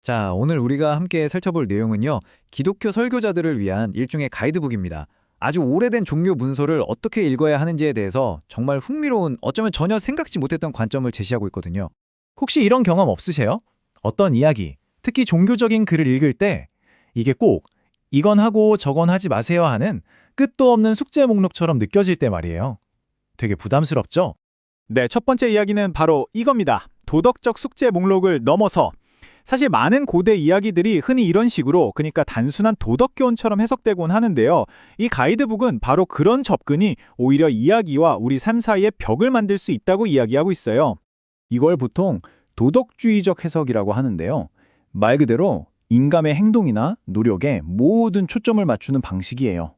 자, 오늘 우리가 함께 살펴볼 내용은요, 기독교 설교자들을 위한 일종의 가이드북입니다. 아주 오래된 종교 문서를 어떻게 읽어야 하는지에 대해서 정말 흥미로운, 어쩌면 전혀 생각지 못했던 관점을 제시하고 있거든요. 혹시 이런 경험 없으세요? 어떤 이야기, 특히 종교적인 글을 읽을 때 이게 꼭 이건 하고 저건 하지 마세요 하는 끝도 없는 숙제 목록처럼 느껴질 때 말이에요. 되게 부담스럽죠? 네, 첫 번째 이야기는 바로 이겁니다. 도덕적 숙제 목록을 넘어서. 사실 많은 고대 이야기들이 흔히 이런 식으로, 그러니까 단순한 도덕교훈처럼 해석되곤 하는데요. 이 가이드북은 바로 그런 접근이 오히려 이야기와 우리 삶 사이에 벽을 만들 수 있다고 이야기하고 있어요. 이걸 보통 도덕주의적 해석이라고 하는데요. 말 그대로 인간의 행동이나 노력에 모든 초점을 맞추는 방식이에요.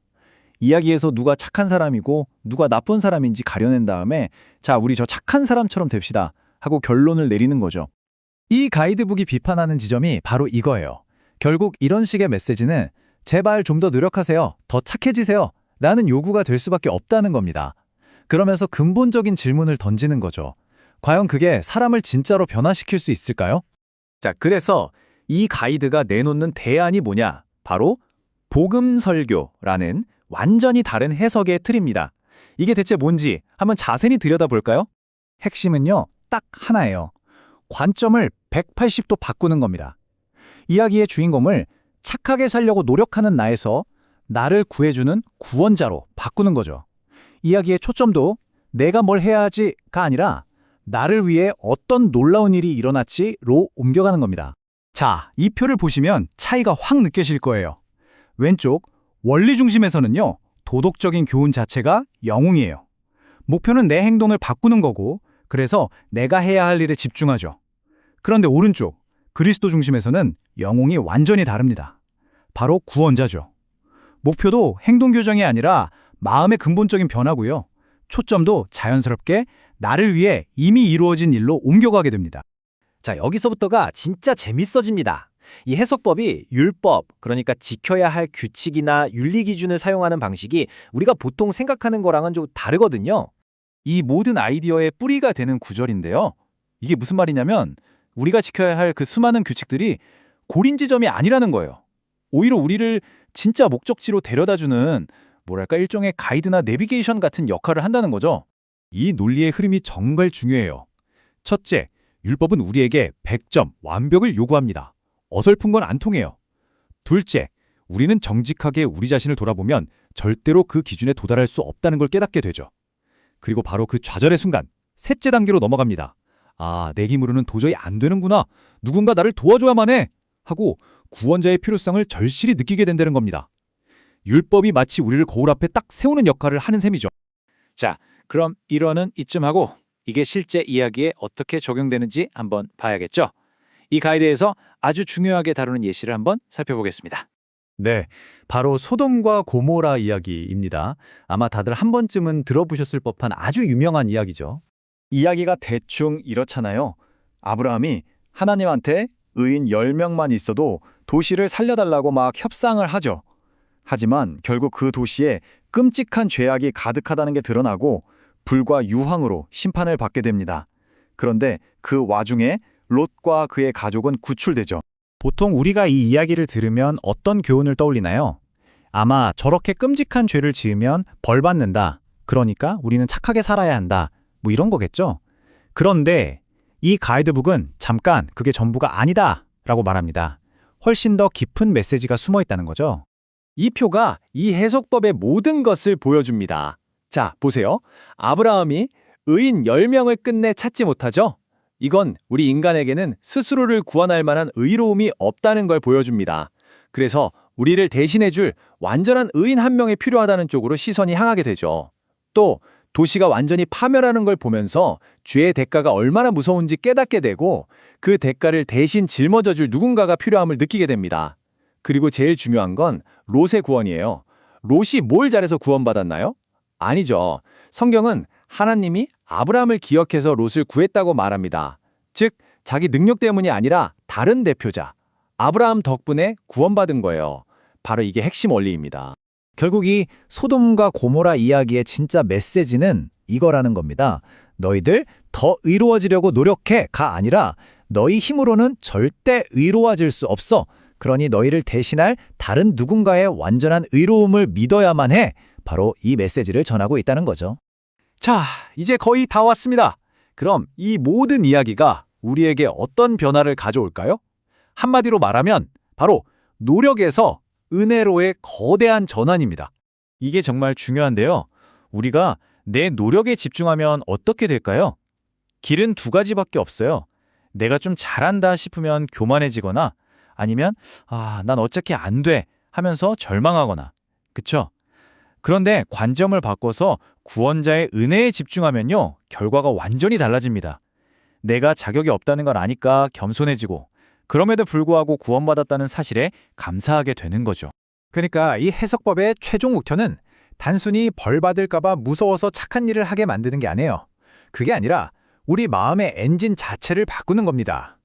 이야기에서 누가 착한 사람이고 누가 나쁜 사람인지 가려낸 다음에 자, 우리 저 착한 사람처럼 됩시다 하고 결론을 내리는 거죠. 이 가이드북이 비판하는 지점이 바로 이거예요. 결국 이런 식의 메시지는 제발 좀 더 노력하세요, 더 착해지세요 라는 요구가 될 수밖에 없다는 겁니다. 그러면서 근본적인 질문을 던지는 거죠. 과연 그게 사람을 진짜로 변화시킬 수 있을까요? 자, 그래서 이 가이드가 내놓는 대안이 뭐냐? 바로 복음설교라는 완전히 다른 해석의 틀입니다. 이게 대체 뭔지 한번 자세히 들여다볼까요? 핵심은요, 딱 하나예요. 관점을 180도 바꾸는 겁니다. 이야기의 주인공을 착하게 살려고 노력하는 나에서 나를 구해주는 구원자로 바꾸는 거죠. 이야기의 초점도 내가 뭘 해야 하지가 아니라 나를 위해 어떤 놀라운 일이 일어났지로 옮겨가는 겁니다. 자, 이 표를 보시면 차이가 확 느껴질 거예요. 왼쪽 원리 중심에서는요, 도덕적인 교훈 자체가 영웅이에요. 목표는 내 행동을 바꾸는 거고, 그래서 내가 해야 할 일에 집중하죠. 그런데 오른쪽 그리스도 중심에서는 영웅이 완전히 다릅니다. 바로 구원자죠. 목표도 행동 교정이 아니라 마음의 근본적인 변화고요. 초점도 자연스럽게 나를 위해 이미 이루어진 일로 옮겨가게 됩니다. 자, 여기서부터가 진짜 재밌어집니다. 이 해석법이 율법, 그러니까 지켜야 할 규칙이나 윤리 기준을 사용하는 방식이 우리가 보통 생각하는 거랑은 좀 다르거든요. 이 모든 아이디어의 뿌리가 되는 구절인데요. 이게 무슨 말이냐면 우리가 지켜야 할 그 수많은 규칙들이 고린 지점이 아니라는 거예요. 오히려 우리를 진짜 목적지로 데려다주는 뭐랄까 일종의 가이드나 내비게이션 같은 역할을 한다는 거죠. 이 논리의 흐름이 정말 중요해요. 첫째, 율법은 우리에게 100점 완벽을 요구합니다. 어설픈 건 안 통해요. 둘째, 우리는 정직하게 우리 자신을 돌아보면 절대로 그 기준에 도달할 수 없다는 걸 깨닫게 되죠. 그리고 바로 그 좌절의 순간, 셋째 단계로 넘어갑니다. 아, 내 힘으로는 도저히 안 되는구나. 누군가 나를 도와줘야만 해. 하고 구원자의 필요성을 절실히 느끼게 된다는 겁니다. 율법이 마치 우리를 거울 앞에 딱 세우는 역할을 하는 셈이죠. 자, 그럼 1화는 이쯤 하고 이게 실제 이야기에 어떻게 적용되는지 한번 봐야겠죠? 이 가이드에서 아주 중요하게 다루는 예시를 한번 살펴보겠습니다. 네, 바로 소돔과 고모라 이야기입니다. 아마 다들 한 번쯤은 들어보셨을 법한 아주 유명한 이야기죠. 이야기가 대충 이렇잖아요. 아브라함이 하나님한테 의인 10명만 있어도 도시를 살려달라고 막 협상을 하죠. 하지만 결국 그 도시에 끔찍한 죄악이 가득하다는 게 드러나고 불과 유황으로 심판을 받게 됩니다. 그런데 그 와중에 롯과 그의 가족은 구출되죠. 보통 우리가 이 이야기를 들으면 어떤 교훈을 떠올리나요? 아마 저렇게 끔찍한 죄를 지으면 벌 받는다. 그러니까 우리는 착하게 살아야 한다. 뭐 이런 거겠죠? 그런데 이 가이드북은 잠깐 그게 전부가 아니다 라고 말합니다. 훨씬 더 깊은 메시지가 숨어 있다는 거죠. 이 표가 이 해석법의 모든 것을 보여줍니다. 자, 보세요. 아브라함이 의인 10명을 끝내 찾지 못하죠? 이건 우리 인간에게는 스스로를 구원할 만한 의로움이 없다는 걸 보여줍니다. 그래서 우리를 대신해줄 완전한 의인 한 명이 필요하다는 쪽으로 시선이 향하게 되죠. 또 도시가 완전히 파멸하는 걸 보면서 죄의 대가가 얼마나 무서운지 깨닫게 되고 그 대가를 대신 짊어져줄 누군가가 필요함을 느끼게 됩니다. 그리고 제일 중요한 건 롯의 구원이에요. 롯이 뭘 잘해서 구원받았나요? 아니죠. 성경은 하나님이 아브라함을 기억해서 롯을 구했다고 말합니다. 즉, 자기 능력 때문이 아니라 다른 대표자, 아브라함 덕분에 구원받은 거예요. 바로 이게 핵심 원리입니다. 결국 이 소돔과 고모라 이야기의 진짜 메시지는 이거라는 겁니다. 너희들 더 의로워지려고 노력해가 아니라 너희 힘으로는 절대 의로워질 수 없어. 그러니 너희를 대신할 다른 누군가의 완전한 의로움을 믿어야만 해. 바로 이 메시지를 전하고 있다는 거죠. 자, 이제 거의 다 왔습니다. 그럼 이 모든 이야기가 우리에게 어떤 변화를 가져올까요? 한마디로 말하면 바로 노력에서 은혜로의 거대한 전환입니다. 이게 정말 중요한데요. 우리가 내 노력에 집중하면 어떻게 될까요? 길은 두 가지밖에 없어요. 내가 좀 잘한다 싶으면 교만해지거나 아니면 난 어차피 안 돼 하면서 절망하거나. 그쵸? 그런데 관점을 바꿔서 구원자의 은혜에 집중하면요. 결과가 완전히 달라집니다. 내가 자격이 없다는 걸 아니까 겸손해지고 그럼에도 불구하고 구원받았다는 사실에 감사하게 되는 거죠. 그러니까 이 해석법의 최종 목표는 단순히 벌 받을까봐 무서워서 착한 일을 하게 만드는 게 아니에요. 그게 아니라 우리 마음의 엔진 자체를 바꾸는 겁니다.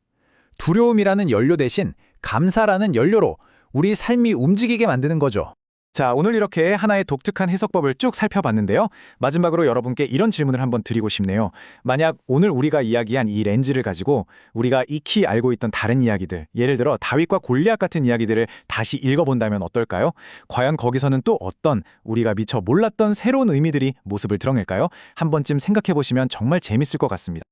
두려움이라는 연료 대신 감사라는 연료로 우리 삶이 움직이게 만드는 거죠. 자, 오늘 이렇게 하나의 독특한 해석법을 쭉 살펴봤는데요. 마지막으로 여러분께 이런 질문을 한번 드리고 싶네요. 만약 오늘 우리가 이야기한 이 렌즈를 가지고 우리가 익히 알고 있던 다른 이야기들, 예를 들어 다윗과 골리앗 같은 이야기들을 다시 읽어본다면 어떨까요? 과연 거기서는 또 어떤 우리가 미처 몰랐던 새로운 의미들이 모습을 드러낼까요? 한 번쯤 생각해보시면 정말 재밌을 것 같습니다.